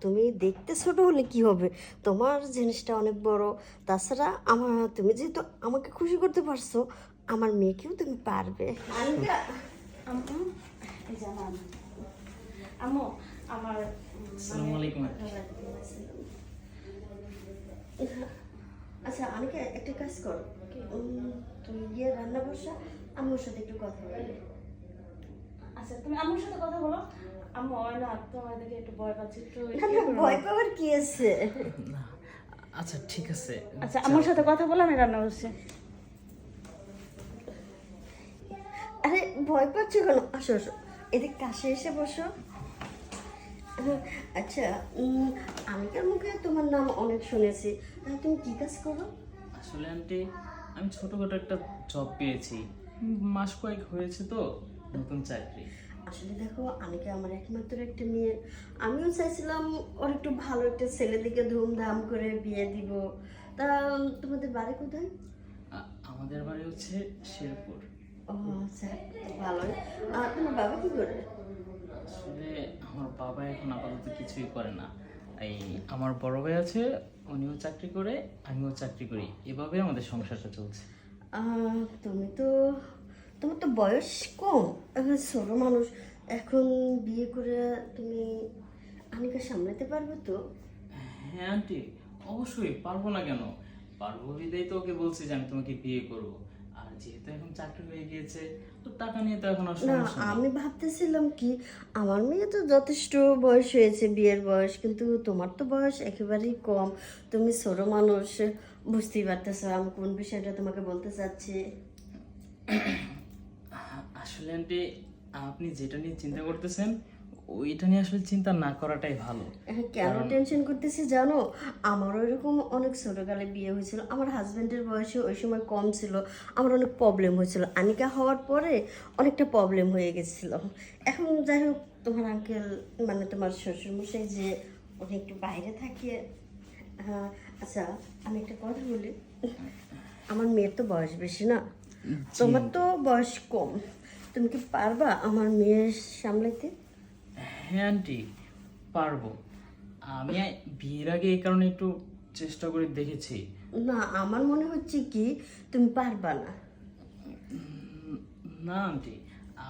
তুমি দেখতে ছোট হলে কি হবে, তোমার জিনিসটা অনেক বড়। তাছাড়া তুমি যেহেতু আমাকে খুশি করতে পারছো, আমার মেয়েকেও তুমি পারবে। আম্মু, এই যে আমার আম্মু, আমার আসসালামু আলাইকুম। আচ্ছা, অনেকে একটা কাজ কর, তুমি গিয়ে রান্না বসা, আমি ওর সাথে একটু কথা বলি। আচ্ছা, তুমি আম্মুর সাথে কথা বলো। আম্মু হয় না, তোমার দেখে একটু ভয় পাচ্ছি, একটু না না, ভয় পাওয়ার কি আছে? না, আচ্ছা ঠিক আছে। আচ্ছা, আম্মুর সাথে কথা বলো, আমি রান্না বসছি। আরে ভয় পাচ্ছ কেন? আসো আসো, এদিক কাছে এসে বসো। আচ্ছা, আমিকার মুখে তোমার নাম অনেক শুনেছি। তুমি কি কাজ করো? আসলে আন্টি, আমি ছোটখাটো একটা জব পেয়েছি। মাস কয়েক হয়েছে তো, নতুন চাকরি। আসলে দেখো, আমিকে আমার একমাত্র একটা মেয়ে। আমিও চাইছিলাম ওর একটু ভালো একটা ছেলে দিকে ধুমধাম করে বিয়ে দিব। তা তোমাদের বাড়ি কোথায়? আমাদের বাড়ি হচ্ছে শেরপুর। ও আচ্ছা, ভালোই। তোমার বাবা কি করে? আসলে আমার বাবা এখন আপাতত কিছুই করে না। এই আমার বড় ভাই আছে, উনিও চাকরি করে, আমিও চাকরি করি, এভাবে আমাদের সংসারটা চলছে। তুমি তো, তোমার তো বয়স কম, এখন ছোট মানুষ। এখন বিয়ে করে তুমি আনিকা সামলাতে পারবে তো? হ্যাঁ আন্টি, অবশ্যই পারবো না কেন? পারবো বিদায় তো ওকে বলছি যে আমি তোমাকে বিয়ে করব। আর যেহেতু এখন চাকরি হয়ে গিয়েছে, তো টাকা নিয়ে তো এখন আর না, সমস্যা নেই। আমি ভাবতেছিলাম কি, আমার মেয়ে তো যথেষ্ট বয়স হয়েছে, বিয়ের বয়স, কিন্তু তোমার তো বয়স একেবারেই কম। তুমি ছোট মানুষ, বুঝতেই পারতেছো আমি কোন বিষয়টা তোমাকে বলতে চাচ্ছি। আসলে আন্টি, আপনি যেটা নিয়ে চিন্তা করতেছেন, ওইটা নিয়ে আসলে চিন্তা না করাটাই ভালো। কেন টেনশন করতেছি জানো? আমারও এরকম অনেক ছোটকালে বিয়ে হয়েছিল, আমার হাজব্যান্ডের বয়সে ওই সময় কম ছিল। আমার অনেক প্রবলেম হয়েছিল, আনিকা হওয়ার পরে অনেকটা প্রবলেম হয়ে গেছিল। এখন যাই হোক, তোমার আঙ্কেল মানে তোমার শ্বশুরমশাই যে উনি একটু বাইরে থাকে। হ্যাঁ, আচ্ছা, আমি একটা কথা বলি, আমার মেয়ের তো বয়স বেশি না, তোমার তো বয়স কম, তুমি কি পারবা আমার মেয়ের সামলাইতে? হ্যাঁ আন্টি, পারবো। আমি বিয়ের আগে এই কারণে একটু চেষ্টা করে দেখেছি। না, আমার মনে হচ্ছে কি তুমি পারবা না। না আন্টি,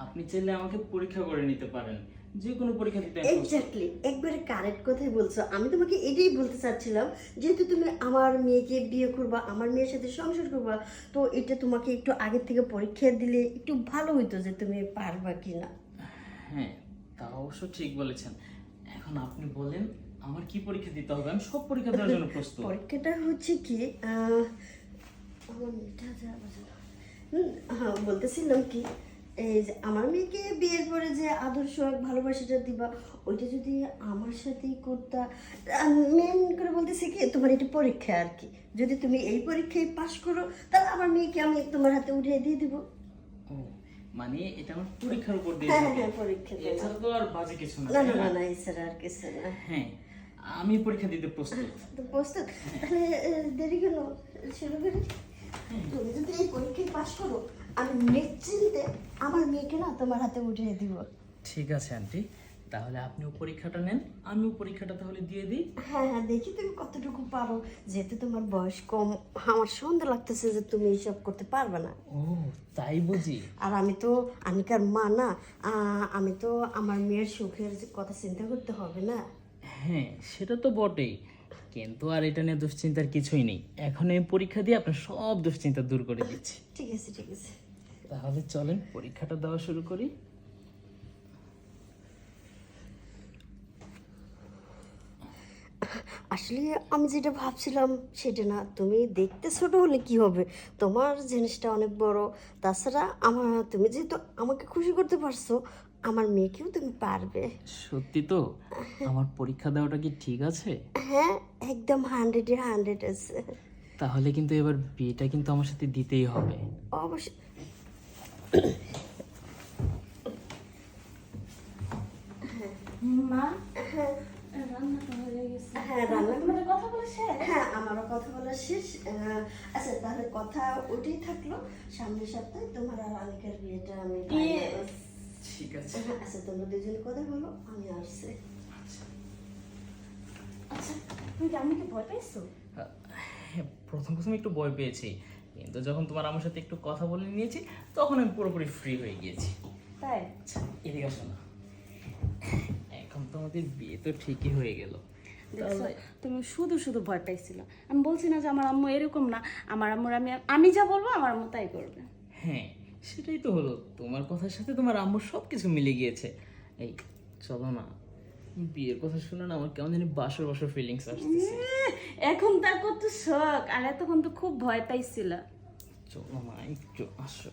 আপনি চাইলে আমাকে পরীক্ষা করে নিতে পারেন, যে কোনো পরীক্ষা দিতে আমি প্রস্তুত। এক্স্যাক্টলি, একবারে কারেক্ট কথাই বলছো। আমি তোমাকে এটাই বলতে চাচ্ছিলাম, যেহেতু তুমি আমার মেয়েকে বিয়ে করবা, আমার মেয়ের সাথে সংসার করবা, তো এটা তোমাকে একটু আগের থেকে পরীক্ষা দিলে একটু ভালো হইতো যে তুমি পারবা কি না। হ্যাঁ, তা অবশ্য ঠিক বলেছেন। এখন আপনি বলেন, আমার কি পরীক্ষা দিতে হবে? আমি সব পরীক্ষা দেওয়ার জন্য প্রস্তুত। পরীক্ষাটা হচ্ছে কি, আমার মেয়েটা হ্যাঁ, বলতেছিলাম কি, এই যে আমার মেয়েকে বিয়ের পরে যে আদর্শ এক ভালোবাসাটা দিবা, ওইটা যদি আমার সাথেই করতা। মেন করে বলতেছি কি, তোমার এটা পরীক্ষা আর কি, যদি তুমি এই পরীক্ষায় পাশ করো, তাহলে আমার মেয়েকে আমি তোমার হাতে উঠিয়ে দিয়ে দিব। ও, মানে এটা আমার পরীক্ষার উপর দিয়ে হ্যাঁ দিবে। হ্যাঁ, পরীক্ষা দেবো। এছাড়া তো আর বাজে কিছু না, না তাই না না? না না, এছাড়া আর কিছু না। হ্যাঁ, আমি পরীক্ষা দিতে প্রস্তুত। তো প্রস্তুত? তাহলে দেরি কেন, শুরু করি। তুমি যদি এই পরীক্ষায় পাশ করো, আমি নিশ্চিন্তে আমার মেয়েকে না তোমার হাতে উঠিয়ে দিব। ঠিক আছে আন্টি, তাহলে আপনিও পরীক্ষাটা নেন, আমিও পরীক্ষাটা তাহলে দিয়ে দিই। হ্যাঁ হ্যাঁ, দেখি তুমি কতটুকু পারো। যেহেতু তোমার বয়স কম, আমার সন্দেহ লাগতেছে যে তুমি এইসব করতে পারবে না। ও, তাই বুঝি? আর আমি তো আনিকার মা না, আমি তো আমার মেয়ের সুখের কথা চিন্তা করতে হবে না। হ্যাঁ, সেটা তো বটেই, কিন্তু আর এটা নিয়ে দুশ্চিন্তার কিছুই নেই। এখন আমি পরীক্ষা দিয়ে আপনার সব দুশ্চিন্তা দূর করে দিচ্ছি। ঠিক আছে ঠিক আছে। তাহলে চলেন পরীক্ষাটা দেওয়া শুরু করি। আসলে আমি যেটা ভাবছিলাম সেটা না, তুমি দেখতে ছোট হলে কি হবে, তোমার জিনিসটা অনেক বড়। তাছাড়া তুমি যেহেতু আমাকে খুশি করতে পারছো, আমার মেয়েকেও তুমি পারবে। সত্যি তো? আমার পরীক্ষা দেওয়াটা কি ঠিক আছে? হ্যাঁ, একদম 100-100 আছে। তাহলে কিন্তু এবার বিয়েটা কিন্তু আমার সাথে দিতেই হবে। অবশ্যই। মা, হ্যাঁ রান্না তো হয়ে গেছে। হ্যাঁ, রান্না তোমাদের কথা বলে শেষ? হ্যাঁ, আমারও কথা বলা শেষ। আচ্ছা, তাহলে কথা ওইটাই থাকলো, সামনের সপ্তাহে তোমার আর আনিকার বিয়েটা আমি ঠিক আছে। আচ্ছা, তোমরা দুজনে কথা বলো, আমি আসছি। আচ্ছা। তুমি কি আম্মুকে ভয় পাইছো? হ্যাঁ, প্রথম প্রথম একটু ভয় পেয়েছি, কিন্তু যখন তোমার আমার সাথে একটু কথা বলে নিয়েছি তখন আমি পুরোপুরি ফ্রি হয়ে গিয়েছি। তাই? আচ্ছা, এদিকে আসো না। এখন তো আমাদের বিয়ে তো ঠিকই হয়ে গেল। দেখছো, তুমি শুধু শুধু ভয় পাইছিল। আমি বলছি না যে আমার আম্মু এরকম না, আমার আম্মুর আমি যা বলবো আমার আম্মু তাই করবে। হ্যাঁ, সেটাই তো হলো, তোমার কথার সাথে তোমার আম্মুর সব কিছু মিলে গিয়েছে। এই চলো না, বিয়ের কথা শুনে না আমার কেমন জানি বাসর বাসর ফিলিংস আসতেছে। এখন তা কত শখ, আর এতক্ষণ তো খুব ভয় পাইছিল। চলো না, একটু আসো।